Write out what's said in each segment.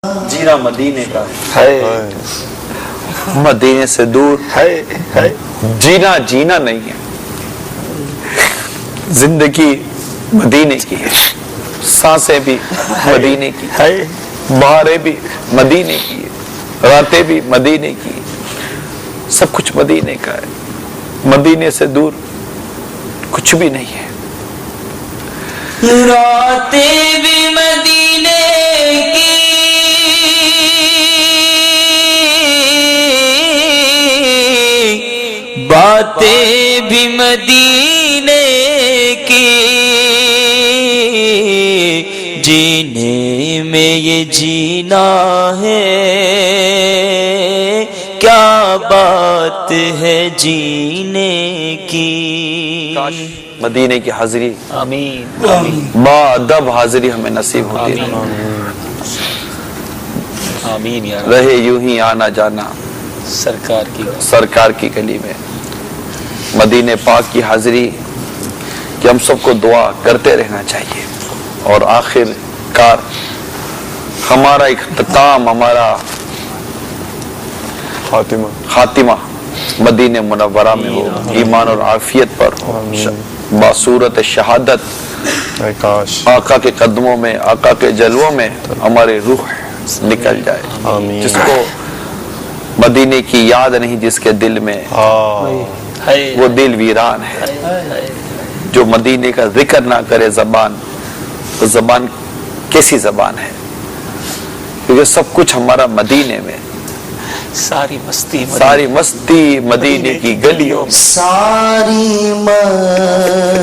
جینا مدینے کا ہے، مدینے سے دور ہے جینا جینا نہیں ہے. زندگی مدینے کی ہے، سانسیں بھی مدینے کی ہے، بہاریں بھی مدینے کی ہے، راتیں بھی مدینے کی ہے، سب کچھ مدینے کا ہے. مدینے سے دور کچھ بھی نہیں ہے. راتیں بھی مدینے کی، باتیں بھی مدینے کی، جینے میں یہ جینا ہے، کیا بات ہے جینے کی. مدینے کی حاضری آمین با ادب حاضری ہمیں نصیب ہوتی ہے. آمین یا رب. رہے یوں ہی آنا جانا سرکار کی گلی میں. مدینے پاک کی حاضری کہ ہم سب کو دعا کرتے رہنا چاہیے. اور آخر کار ہمارا اختتام، ہمارا خاتمہ مدینہ منورہ میں ہو، ایمان اور عافیت پر ہو، باصورت شہادت آقا کے قدموں میں، آقا کے جلووں میں ہمارے روح نکل جائے. جس کو مدینے کی یاد نہیں، جس کے دل میں، وہ دل ویران ہے. جو مدینے کا ذکر نہ کرے زبان، تو زبان کیسی زبان ہے؟ کیونکہ سب کچھ ہمارا مدینے میں. ساری مستی مدینے کی گلیوں میں، ساری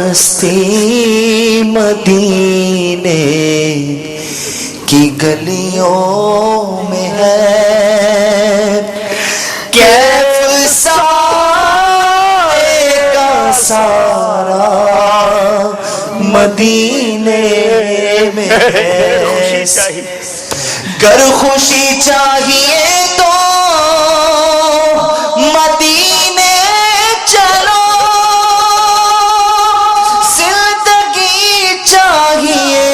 مستی مدینے کی گلیوں میں ہے. کیف سارے کا سارا مدینے میں ہے. گر خوشی چاہیے تو مدینے چلو، زندگی چاہیے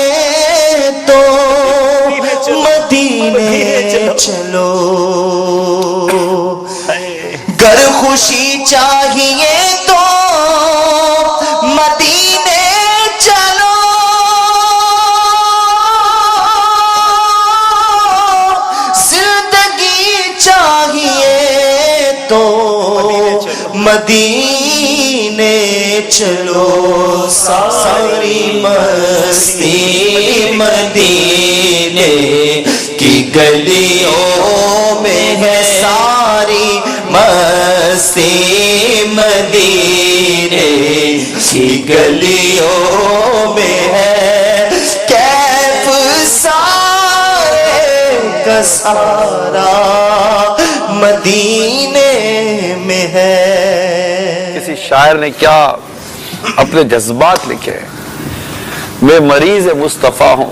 تو مدینے چلو. گر خوشی چاہیے تو مدینے چلو، مدینے چلو. ساری مستی مدینے کی گلیوں میں ہے، ساری مستی مدینے کی گلیوں میں ہے. کیف سارے کا سارا مدینے میں ہے. کسی شاعر نے کیا اپنے جذبات لکھے. میں مریض مصطفیٰ ہوں،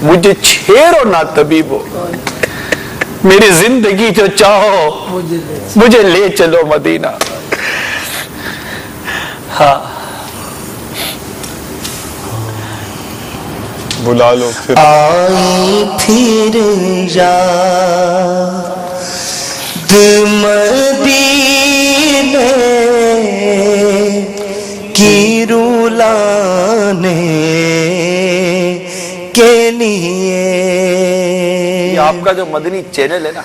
مجھے چھیڑو نہ طبیبو، میری زندگی جو چاہو مجھے لے چلو مدینہ. ہاں بلا لو پھر آئی پھر یاد مدینے کی رولانے کے لیے. یہ آپ کا جو مدنی چینل ہے نا،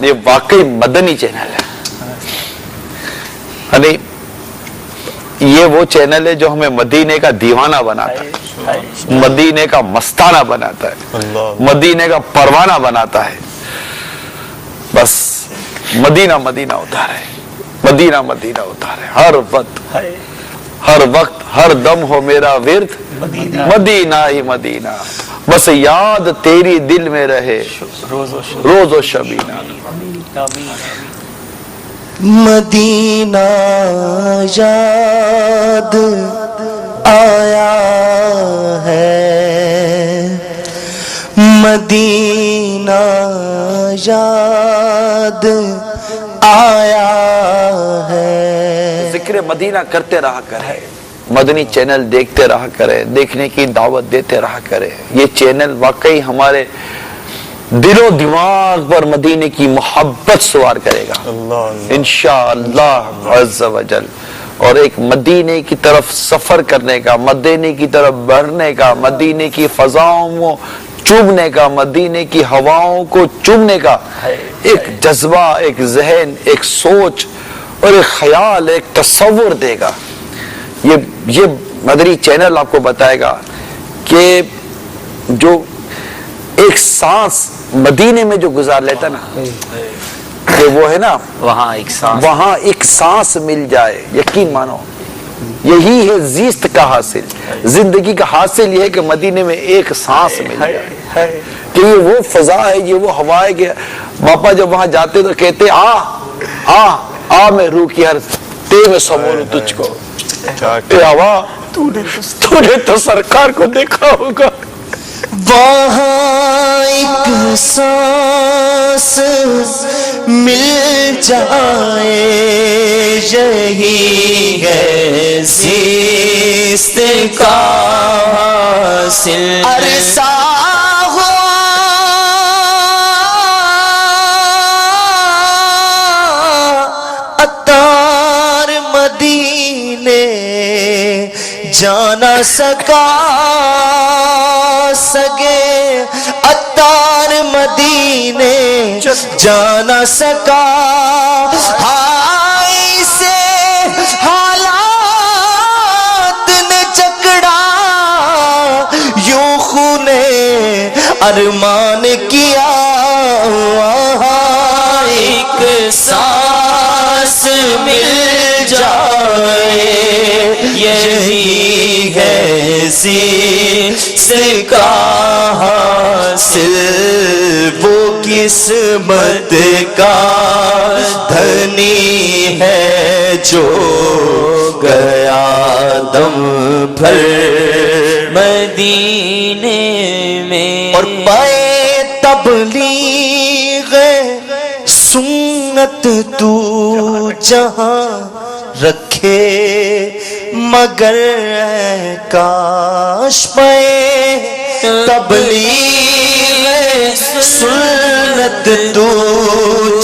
یہ واقعی مدنی چینل ہے. یعنی یہ وہ چینل ہے جو ہمیں مدینے کا دیوانہ بناتا ہے، مدینے کا مستانہ بناتا ہے، مدینے کا پروانہ بناتا ہے. بس مدینہ مدینہ ہوتا رہے، مدینہ مدینہ ہوتا رہے. ہر وقت ہر دم ہو میرا ورد مدینہ ہی مدینہ، بس یاد تیری دل میں رہے روز و شبینہ. مدینہ یاد آیا ہے، مدینہ یاد آیا ہے. ذکر مدینہ کرتے رہا کرے، مدنی چینل دیکھتے رہا کرے، دیکھنے کی دعوت دیتے رہا کرے. یہ چینل واقعی ہمارے دل و دماغ پر مدینے کی محبت سوار کرے گا انشاءاللہ عز و جل، اور ایک مدینے کی طرف سفر کرنے کا، مدینے کی طرف بڑھنے کا، مدینے کی فضاؤں کو چومنے کا، مدینے کی ہواؤں کو چومنے کا ایک جذبہ، ایک ذہن، ایک سوچ اور ایک خیال، ایک تصور دے گا۔ یہ مدری چینل آپ کو بتائے گا کہ جو ایک سانس مدینے میں جو گزار لیتا نا، کہ وہ ہے نا وہاں ایک سانس مل جائے، یقین مانو یہی ہے زیست کا حاصل، زندگی کا حاصل یہ ہے کہ مدینے میں ایک سانس مل جائے، کہ یہ وہ فضا ہے، یہ وہ ہوا ہے کہ باپا جب وہاں جاتے تو کہتے آ میں روح کی ہر تے میں سمولوں تجھ کو، اے ہوا تو نے تو سرکار کو دیکھا ہوگا، وہاں ایک سانس مل جائے، یہی ہے زیست کا حاصل، عرصہ عطار مدینے جانا سکا سگے، عطار مدینے جانا سکا، ہائی سے حالات نے جکڑا، یوں خون ارمان کیا، وہاں ایک سانس مل جائے، یہی ہے زیست کا حاصل، وہ قسمت کا دھنی ہے جو گیا دم بھر مدینے میں، اور پائے تبلیغ سنت تو جہاں رکھے، مگر کاش پائے تبلیغ سنت تو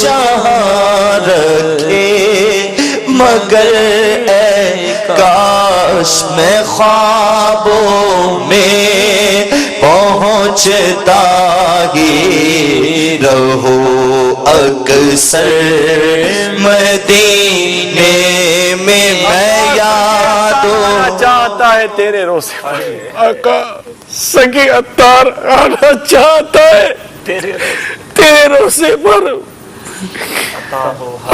جہاں رکھے، مگر اے کاش میں خوابوں میں پہنچتا ہی رہو اکثر مدینے میں، میں یاد چاہتا ہے تیرے روزے پر، آقا سگے عطار آنا چاہتا ہے تیرے روزے پر،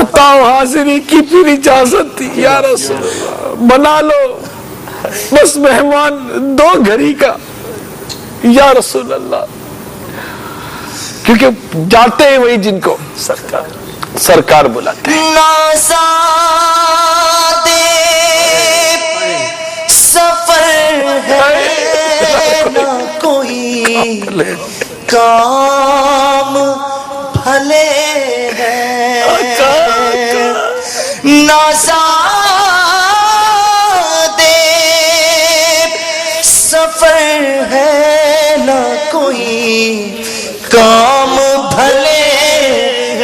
عطا و حاضری کی پھر اجازت تھی یا رسول اللہ، بنا لو بس مہمان دو گھری کا یا رسول اللہ، کیونکہ جاتے ہیں وہی جن کو سرکار بلاتے ہیں۔ نازادے سفر ہے نہ کوئی کام بھلے ہیں، نازادے سفر ہے نہ کوئی کام بھلے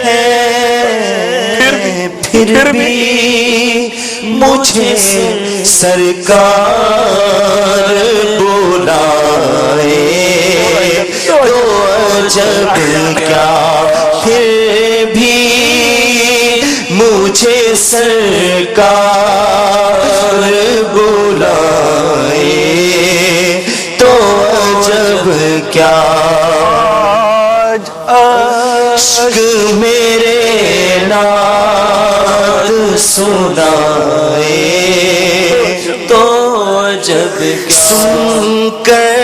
ہیں، پھر بھی مجھے سرکار بلائے تو عجب کیا، پھر بھی مجھے سرکار بلائے تو عجب کیا، عشق میرے ناد سنائے تو جب سن کر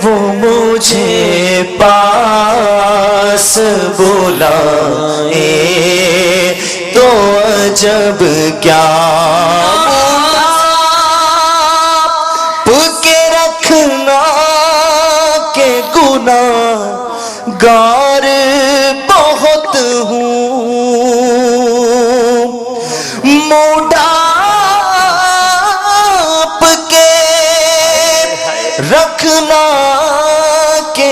وہ مجھے پاس بلائے تو عجب کیا، کے رکھنا کے گناہ گار بہت ہوں، منہ ڈانپ کے رکھنا کے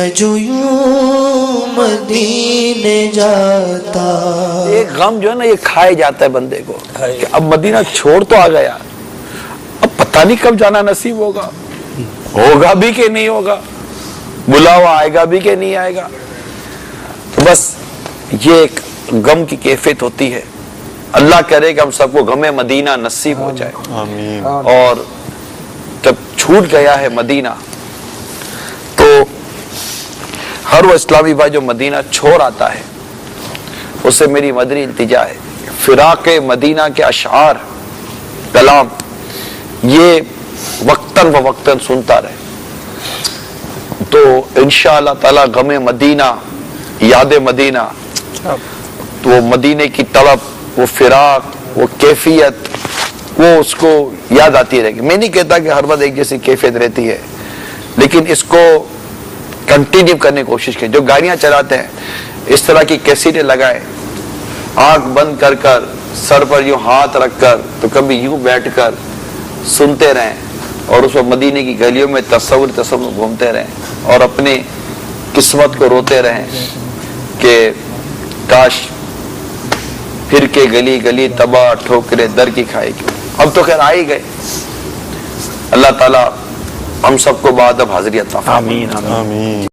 میں جو یوں مدینے جاتا. ایک غم جو ہے نا یہ کھائے جاتا ہے بندے کو کہ اب مدینہ چھوڑ تو آ گیا, اب پتہ نہیں کب جانا نصیب ہوگا, ہوگا بھی کہ نہیں ہوگا, بلاوا آئے گا بھی کہ نہیں آئے گا. تو بس یہ ایک غم کی کیفیت ہوتی ہے. اللہ کرے کہ ہم سب کو غم مدینہ نصیب ہو جائے. آمین. اور جب چھوٹ گیا ہے مدینہ تو ہر وہ اسلامی بھائی جو مدینہ چھوڑ آتا ہے اسے میری مدنی التجا ہے, فراق مدینہ کے اشعار کلام یہ وقتاً فوقتاً سنتا رہے تو انشاءاللہ تعالی غم مدینہ, یاد مدینہ, تو وہ مدینے کی طلب, وہ فراق, وہ کیفیت, وہ اس کو یاد آتی رہے گی. میں نہیں کہتا کہ ہر وقت ایک جیسی کیفیت رہتی ہے, لیکن اس کو کنٹینیو کرنے کی کوشش کریں. جو گاڑیاں چلاتے ہیں اس طرح کی کیسیٹیں لگائیں, آنکھ بند کر کر, سر پر یوں ہاتھ رکھ کر, تو کبھی یوں بیٹھ کر سنتے رہیں اور اس وقت مدینے کی گلیوں میں تصور گھومتے رہیں اور اپنی قسمت کو روتے رہیں کہ کاش پھر کے گلی گلی تباہ ٹھوکرے در کی کھائے گی. اب تو خیر آ ہی گئے. اللہ تعالیٰ ہم سب کو بعد اب حاضری عطا فرمائے. آمین.